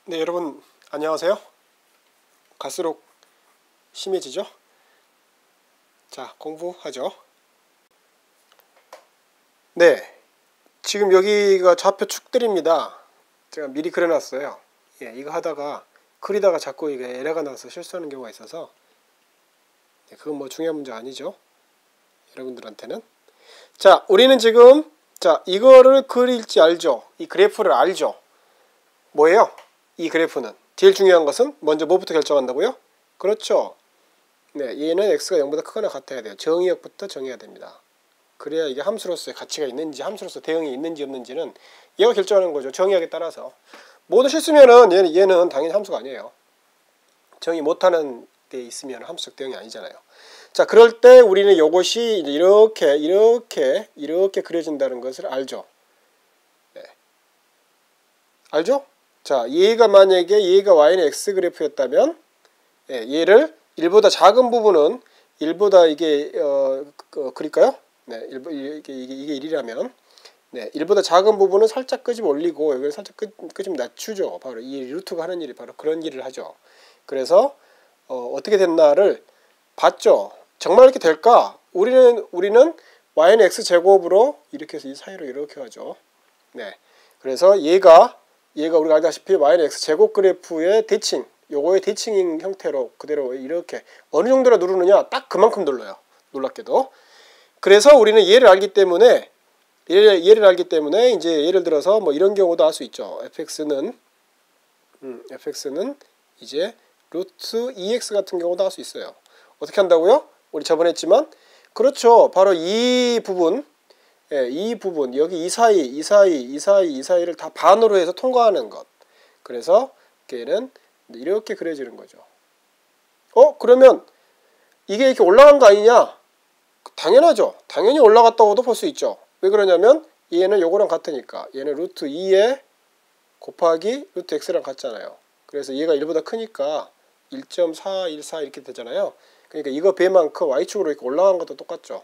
네, 여러분 안녕하세요. 갈수록 심해지죠? 자, 공부하죠. 네, 지금 여기가 좌표 축들입니다. 제가 미리 그려놨어요. 예, 이거 하다가 그리다가 자꾸 이게 에러가 나서 실수하는 경우가 있어서 그건 뭐 중요한 문제 아니죠, 여러분들한테는. 자, 우리는 지금 이거를 그릴지 알죠? 이 그래프를 알죠? 뭐예요? 이 그래프는 제일 중요한 것은 먼저 뭐부터 결정한다고요? 그렇죠. 네, 얘는 x가 0보다 크거나 같아야 돼요. 정의역부터 정해야 됩니다. 그래야 이게 함수로서의 가치가 있는지, 함수로서 대응이 있는지 없는지는 얘가 결정하는 거죠. 정의역에 따라서. 모두 실수면은 얘는 당연히 함수가 아니에요. 정의 못하는 게 있으면 함수적 대응이 아니잖아요. 자, 그럴 때 우리는 이것이 이렇게 그려진다는 것을 알죠. 네. 알죠? 자, 얘가 만약에 얘가 y는 x 그래프였다면, 얘를 1보다 작은 부분은 1보다 이게 그릴까요? 네, 이게 1이라면, 네, 1보다 작은 부분은 살짝 끄집 올리고 여기를 살짝 끄집 낮추죠. 바로 이 루트가 하는 일이 바로 그런 일을 하죠. 그래서 어떻게 됐나를 봤죠. 정말 이렇게 될까? 우리는 y는 x 제곱으로 이렇게 해서 이 사이로 이렇게 하죠. 네, 그래서 얘가 우리가 알다시피 y는 x 제곱 그래프의 대칭, 요거의 대칭인 형태로 그대로 이렇게 어느 정도로 누르느냐, 딱 그만큼 눌러요. 놀랍게도. 그래서 우리는 얘를 알기 때문에 이제 예를 들어서 뭐 이런 경우도 할 수 있죠. fx는 이제 루트 2x 같은 경우도 할 수 있어요. 어떻게 한다고요? 우리 저번에 했지만, 그렇죠. 바로 이 부분, 이 부분, 여기 이 사이를 다 반으로 해서 통과하는 것. 그래서 걔는 이렇게 그려지는 거죠. 그러면 이게 이렇게 올라간 거 아니냐? 당연하죠. 당연히 올라갔다고도 볼 수 있죠. 왜 그러냐면 얘는 요거랑 같으니까. 얘는 루트 2에 곱하기 루트 x랑 같잖아요. 그래서 얘가 1보다 크니까 1.414 이렇게 되잖아요. 그러니까 이거 배만큼 y축으로 이렇게 올라간 것도 똑같죠.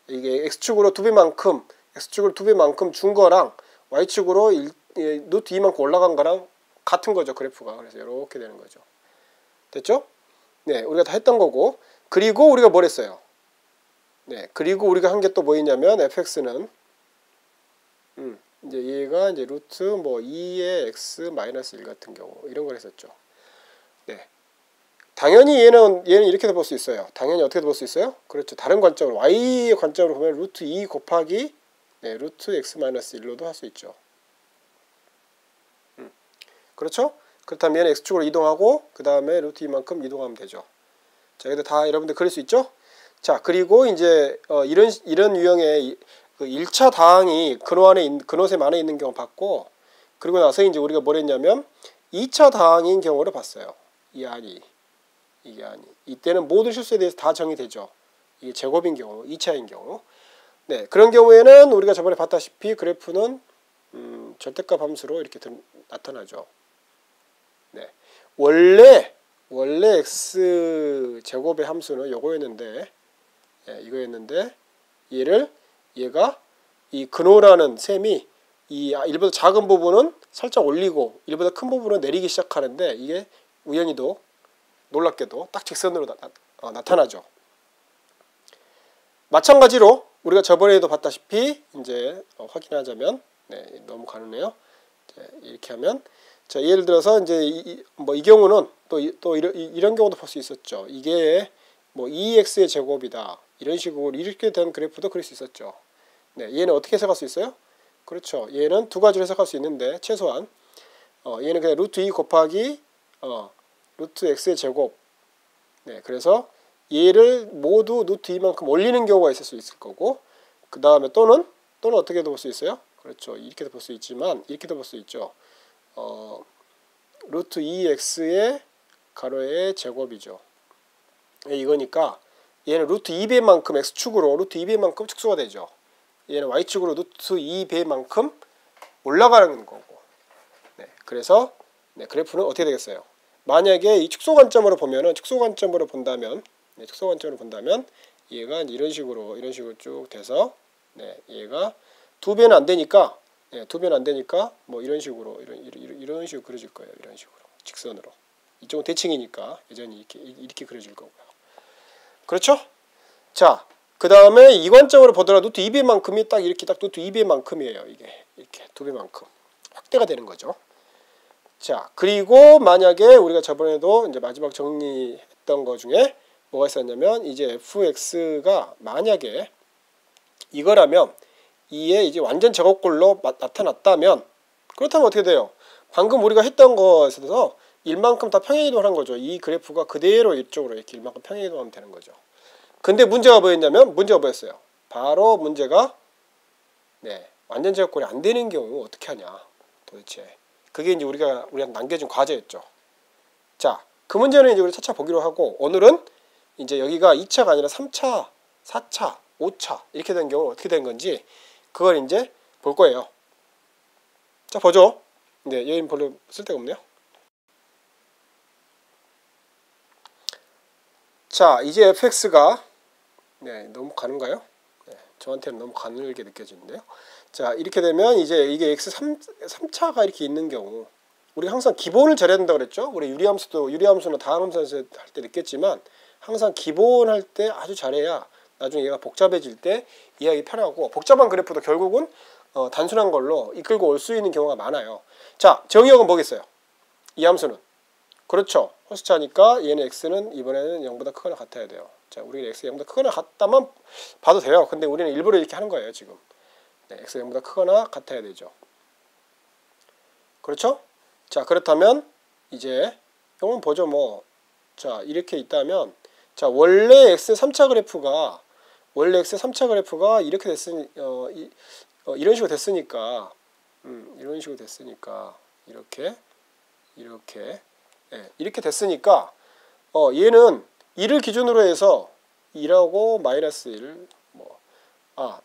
이게 x축으로 2배만큼 준 거랑 y축으로 루트 2만큼 올라간 거랑 같은 거죠, 그래프가. 그래서 이렇게 되는 거죠. 됐죠? 네, 우리가 다 했던 거고. 그리고 우리가 뭘 했어요? 네, 그리고 우리가 한 게 또 뭐 있냐면 fx는 이제 얘가 이제 루트 뭐 2의 x 마이너스 1 같은 경우 이런 걸 했었죠. 네. 당연히 얘는 이렇게도 볼 수 있어요. 당연히 어떻게도 볼 수 있어요? 그렇죠. 다른 관점으로 y의 관점으로 보면 루트 2 곱하기 루트 x 마이너스 1로도 할 수 있죠. 그렇죠? 그렇다면 얘는 x축으로 이동하고 그 다음에 루트 2만큼 이동하면 되죠. 자, 이것도 다 여러분들 그릴 수 있죠? 자, 그리고 이제 이런 유형의 그 1차 다항이 근호셈 안에 있는 경우 봤고, 그리고 나서 이제 우리가 뭘 했냐면 2차 다항인 경우를 봤어요. 이게 아니. 이때는 모든 실수에 대해서 다 정의되죠. 이게 제곱인 경우, 2차인 경우. 네, 그런 경우에는 우리가 저번에 봤다시피 그래프는 절대값 함수로 이렇게 나타나죠. 네, 원래 x 제곱의 함수는 요거였는데, 이거였는데 얘가 이 근호라는 셈이 이 1보다 작은 부분은 살짝 올리고 1보다 큰 부분은 내리기 시작하는데, 이게 우연히도 놀랍게도 딱 직선으로 나타나죠. 마찬가지로 우리가 저번에도 봤다시피 이제 확인하자면, 너무 가능해요. 이렇게 하면, 자, 예를 들어서 이제 이 경우는 또 이런 경우도 볼 수 있었죠. 이게 뭐 2x의 제곱이다, 이런 식으로 이렇게 된 그래프도 그릴 수 있었죠. 네, 얘는 어떻게 해석할 수 있어요? 그렇죠. 얘는 두 가지로 해석할 수 있는데, 최소한 얘는 그냥 루트 2 곱하기 루트 x의 제곱. 네, 그래서 얘를 모두 루트 2만큼 올리는 경우가 있을 수 있을 거고, 그 다음에 또는 어떻게도 볼 수 있어요? 그렇죠. 이렇게도 볼 수 있지만 이렇게도 볼 수 있죠. 루트 2x의 가로의 제곱이죠. 이거니까 얘는 루트 2배만큼 x축으로 루트 2배만큼 축소가 되죠. 얘는 y축으로 루트 2배만큼 올라가는 거고. 네, 그래서 그래프는 어떻게 되겠어요? 만약에 이 축소 관점으로 본다면 얘가 이런 식으로 쭉 돼서, 얘가 2배는 안 되니까 뭐 이런 식으로 이런 식으로 그려질 거예요. 이런 식으로 직선으로. 이쪽은 대칭이니까 여전히 이렇게 그려질 거고요. 그렇죠? 자, 그 다음에 이관점으로 보더라도 노트 2배만큼이 딱 이렇게 딱 노트 2배만큼이에요. 이게 이렇게 2배만큼 확대가 되는 거죠. 자, 그리고 만약에 우리가 저번에도 이제 마지막 정리했던 거 중에 뭐가 있었냐면 이제 fx가 만약에 이거라면 2의 이제 완전 제곱꼴로 나타났다면 그렇다면 어떻게 돼요? 방금 우리가 했던 것에서 1만큼 다 평행이동을 한 거죠. 이 그래프가 그대로 이쪽으로 이렇게 1만큼 평행이동하면 되는 거죠. 근데 문제가 뭐였냐면 문제가 뭐였어요? 바로 문제가 네, 완전 제곱꼴이 안 되는 경우 어떻게 하냐 도대체. 그게 이제 우리한테 남겨준 과제였죠. 자, 그 문제는 이제 우리 차차 보기로 하고 오늘은 이제 여기가 2차가 아니라 3차, 4차, 5차 이렇게 된 경우 어떻게 된 건지 그걸 이제 볼 거예요. 자, 보죠. 네, 여기는 별로 쓸데가 없네요. 자, 이제 fx가 네, 너무 가는가요? 네, 저한테는 너무 가늘게 느껴지는데요. 자, 이렇게 되면 이제 이게 x 3차가 이렇게 있는 경우 우리 항상 기본을 잘해야 된다고 그랬죠. 우리 유리함수나 다항함수에서 할 때 느꼈지만 항상 기본 할 때 아주 잘해야 나중에 얘가 복잡해질 때 이해하기 편하고 복잡한 그래프도 결국은 단순한 걸로 이끌고 올 수 있는 경우가 많아요. 자, 정의역은 뭐겠어요? 이 함수는 그렇죠. 호스차니까 얘는 x는 이번에는 0보다 크거나 같아야 돼요. 자, 우리는 x가 0보다 크거나 같다만 봐도 돼요. 근데 우리는 일부러 이렇게 하는 거예요, 지금. 네, x가 0보다 크거나 같아야 되죠. 그렇죠? 자, 그렇다면 이제 이건 보죠, 뭐. 자, 이렇게 있다면 자, 원래 x 3차 그래프가 이렇게 됐으니 이런 식으로 됐으니까 이런 식으로 됐으니까 이렇게 됐으니까 얘는 1을 기준으로 해서 2라고 마이너스 1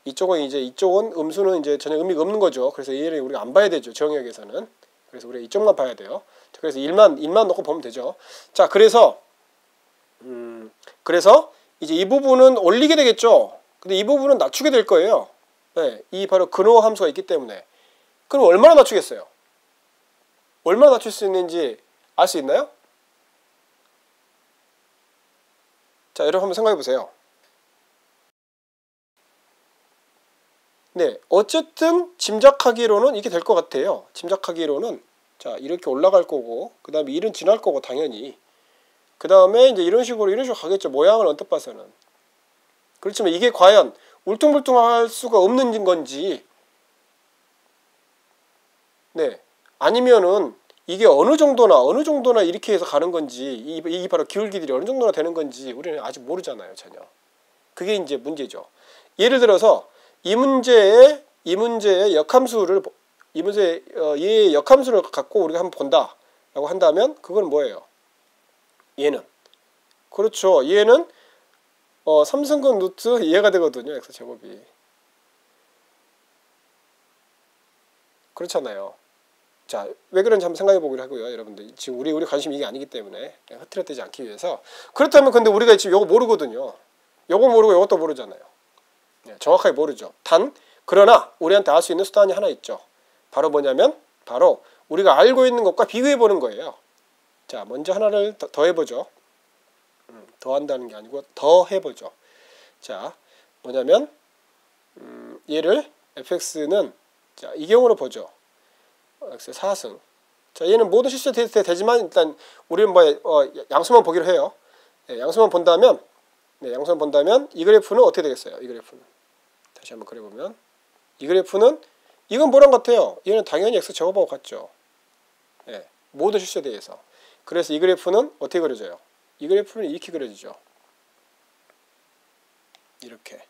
이쪽은 음수는 이제 전혀 의미가 없는 거죠. 그래서 얘를 우리가 안 봐야 되죠. 정의역에서는. 그래서 우리가 이쪽만 봐야 돼요. 그래서 1만 넣고 보면 되죠. 자, 그래서 이제 이 부분은 올리게 되겠죠. 근데 이 부분은 낮추게 될 거예요. 네, 이 바로 근호 함수가 있기 때문에. 그럼 얼마나 낮추겠어요? 얼마나 낮출 수 있는지 알 수 있나요? 자, 여러분 한번 생각해 보세요. 네, 어쨌든 짐작하기로는 이게 될 것 같아요. 짐작하기로는 자, 이렇게 올라갈 거고 그 다음에 1은 지날 거고 당연히 그 다음에 이제 이런 식으로 가겠죠. 모양을 언뜻 봐서는. 그렇지만 이게 과연 울퉁불퉁할 수가 없는 건지 네, 아니면은 이게 어느 정도나 이렇게 해서 가는 건지 이 바로 기울기들이 어느 정도나 되는 건지 우리는 아직 모르잖아요. 전혀. 그게 이제 문제죠. 예를 들어서 이 문제의 역함수를 얘의 역함수를 갖고 우리가 한번 본다라고 한다면 그건 뭐예요? 얘는 그렇죠. 얘는 3승근 루트 얘가 되거든요. x 제곱이. 그렇잖아요. 자, 왜 그런지 한번 생각해 보기로 하고요, 여러분들. 지금 우리 관심 이게 아니기 때문에 흐트러뜨리지 않기 위해서. 그렇다면 근데 우리가 지금 요거 모르거든요. 요거 모르고 요것도 모르잖아요. 네, 정확하게 모르죠. 그러나 우리한테 알 수 있는 수단이 하나 있죠. 바로 뭐냐면 바로 우리가 알고 있는 것과 비교해 보는 거예요. 자, 먼저 하나를 더 해보죠. 더한다는 게 아니고 더 해보죠. 자, 뭐냐면 얘를 fx는 자, 이 경우로 보죠. x 4승. 자, 얘는 모든 실수 되지만 일단 우리는 양수만 보기로 해요. 네, 양수만 본다면 이 그래프는 어떻게 되겠어요? 이 그래프는 다시 한번 그려보면 이 그래프는 이건 뭐랑 같아요? 얘는 당연히 x 제곱하고 같죠. 네, 모든 실수에 대해서. 그래서 이 그래프는 어떻게 그려져요? 이 그래프는 이렇게 그려지죠. 이렇게.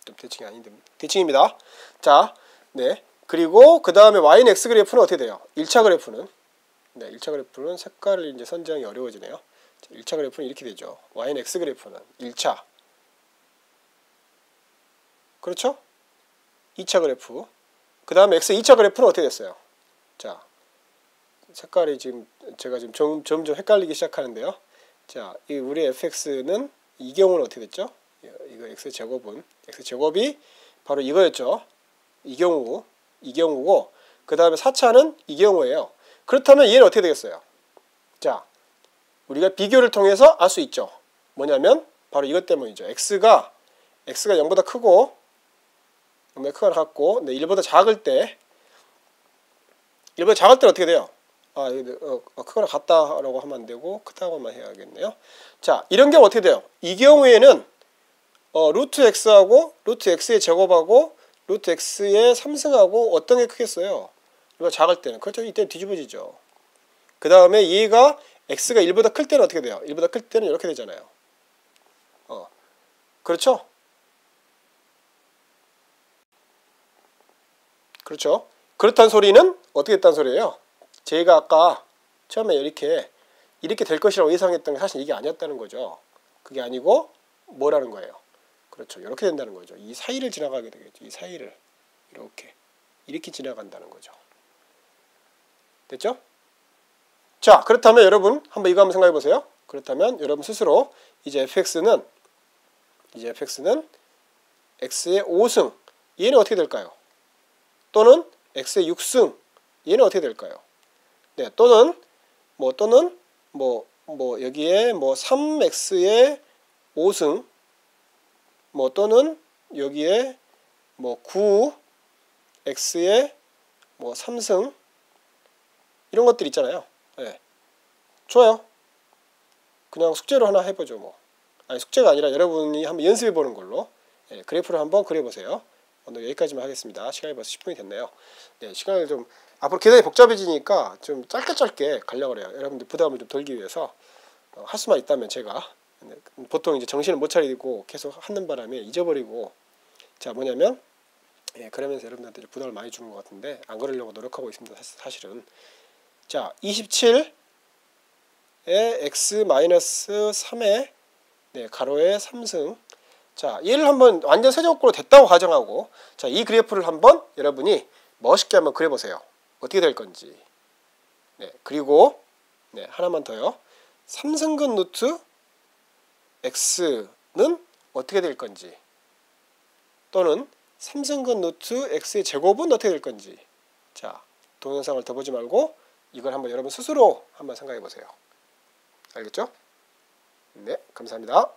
좀 대칭이 아닌데 대칭입니다. 자, 네. 그리고 그 다음에 y는 x 그래프는 어떻게 돼요? 1차 그래프는 네, 1차 그래프는 색깔을 이제 선정이 어려워지네요. 자, 1차 그래프는 이렇게 되죠. y는 x 그래프는 1차. 그렇죠? 2차 그래프. 그 다음에 x 2차 그래프는 어떻게 됐어요? 자, 색깔이 지금 제가 지금 점점 헷갈리기 시작하는데요. 자, 이 우리 fx는 이 경우는 어떻게 됐죠? 이거 x 제곱이 바로 이거였죠. 이 경우고 그 다음에 4차는 이 경우예요. 그렇다면 얘는 어떻게 되겠어요? 자, 우리가 비교를 통해서 알 수 있죠. 뭐냐면 바로 이것 때문이죠. x가 0보다 크고 0보다 크거나 같고, 근데 1보다 작을 때 1보다 작을 때는 어떻게 돼요? 크거나 같다라고 하면 안 되고 크다고만 해야겠네요. 자, 이런 경우 어떻게 돼요? 이 경우에는 루트 x하고 루트 x의 제곱하고 루트 x의 3승하고 어떤 게 크겠어요? 이거 작을 때는. 그렇죠. 이때는 뒤집어지죠. 그 다음에 얘가 x가 1보다 클 때는 어떻게 돼요? 1보다 클 때는 이렇게 되잖아요. 그렇죠? 그렇죠. 그렇다는 소리는 어떻게 됐다는 소리예요? 제가 아까 처음에 이렇게 될 것이라고 예상했던 게 사실 이게 아니었다는 거죠. 그게 아니고 뭐라는 거예요? 그렇죠. 이렇게 된다는 거죠. 이 사이를 지나가게 되겠죠. 이 사이를 이렇게 지나간다는 거죠. 됐죠? 자, 그렇다면 여러분 한번 이거 한번 생각해 보세요. 그렇다면 여러분 스스로 이제 fx는 x의 5승, 얘는 어떻게 될까요? 또는 x의 6승, 얘는 어떻게 될까요? 네, 또는 여기에 3x의 5승, 또는 여기에 9x의 3승, 이런 것들 있잖아요. 네. 좋아요. 그냥 숙제로 하나 해보죠. 아니, 숙제가 아니라 여러분이 한번 연습해 보는 걸로. 네, 그래프를 한번 그려보세요. 오늘 여기까지만 하겠습니다. 시간이 벌써 10분이 됐네요. 네, 시간을 좀 앞으로 계산이 복잡해지니까 좀 짧게 가려고 그래요. 여러분들 부담을 좀 덜기 위해서 할 수만 있다면 제가 보통 이제 정신을 못 차리고 계속 하는 바람에 잊어버리고, 자, 뭐냐면 그러면서 여러분들한테 부담을 많이 주는 것 같은데 안 그러려고 노력하고 있습니다. 사실은. 자, 27에 x-3의 가로의 3승. 자, 얘를 한번 완전 세제곱으로 됐다고 가정하고, 자, 이 그래프를 한번 여러분이 멋있게 한번 그려보세요. 어떻게 될 건지. 네, 그리고 하나만 더요. 3승근 루트 x는 어떻게 될 건지, 또는 3승근 루트 x의 제곱은 어떻게 될 건지. 자, 동영상을 더 보지 말고 이걸 한번 여러분 스스로 한번 생각해 보세요. 알겠죠? 네, 감사합니다.